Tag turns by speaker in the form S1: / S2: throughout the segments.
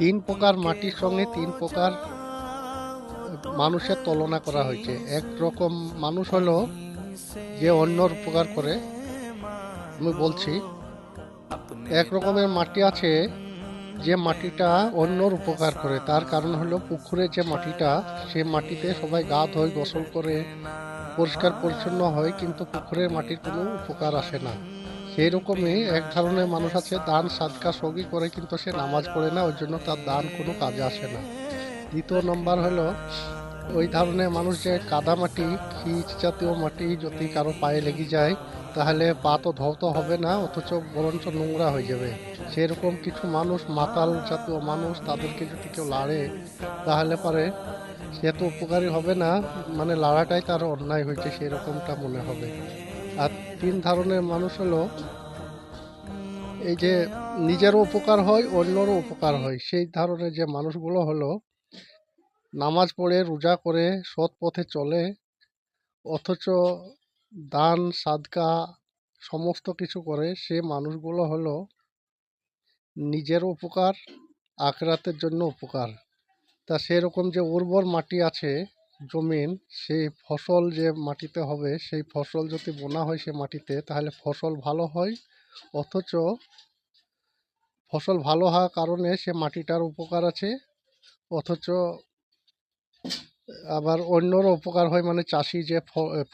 S1: তিন প্রকার মাটির সঙ্গে তিন প্রকার মানুষের তুলনা করা হয়েছে। একরকম মানুষ হলো যে অন্যর উপকার করে। আমি বলছি, এক রকমের মাটি আছে যে মাটিটা অন্যর উপকার করে। তার কারণ হলো পুকুরে যে মাটিটা, সে মাটিতে সবাই গা ধোয়, গোসল করে, পরিষ্কার পরিচ্ছন্ন হয়, কিন্তু পুকুরের মাটির কোনো উপকার আসে না। সেই রকমই এক ধরনের মানুষ আছে, দান সাদকা সবই করে কিন্তু সে নামাজ পড়ে না, ওই জন্য তার দান কোনো কাজে আসে না। দ্বিতীয় নম্বর হলো ওই ধরনের মানুষ যে কাদামাটি, খিচ জাতীয় মাটি যদি কারো পায়ে লেগে যায়, তাহলে পা তো ধৌত হবে না, অথচ বরঞ্চ নোংরা হয়ে যাবে। সেরকম কিছু মানুষ, মাতাল জাতীয় মানুষ, তাদেরকে যদি কেউ লাড়ে, তাহলে পরে সে তো উপকারী হবে না, মানে লাড়াটাই তার অন্যায় হয়েছে সেরকমটা মনে হবে। আর তিন ধরনের মানুষ হলো এই যে নিজেরও উপকার হয়, অন্যরও উপকার হয়, সেই ধরনের যে মানুষগুলো হলো নামাজ পড়ে, রোজা করে, সৎ পথে চলে, অথচ দান সাদকা সমস্ত কিছু করে, সে মানুষগুলো হলো নিজেরও উপকার, আখেরাতের জন্য উপকার। তা সেরকম যে উর্বর মাটি আছে, জমিন, সেই ফসল যে মাটিতে হবে, সেই ফসল যদি বোনা হয় সে মাটিতে, তাহলে ফসল ভালো হয়। অথচ ফসল ভালো হওয়ার কারণে সে মাটিটার উপকার আছে, অথচ আবার অন্যরও উপকার হয়, মানে চাষি যে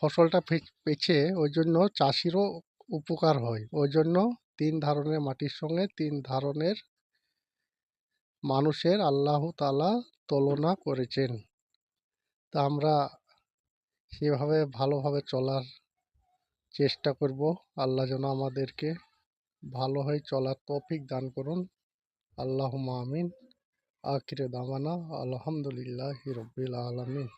S1: ফসলটা পেয়েছে, ওই জন্য চাষিরও উপকার হয়। ওই জন্য তিন ধরনের মাটির সঙ্গে তিন ধরনের মানুষের আল্লাহ তাআলা তুলনা করেছেন। তা আমরা সেভাবে ভালোভাবে চলার চেষ্টা করব। আল্লাহ যেন আমাদেরকে ভালো হয়ে চলার তৌফিক দান করুন। আল্লাহুম্মা আমিন। আখিরে দাওয়ানা আলহামদুলিল্লাহি রাব্বিল আলামিন।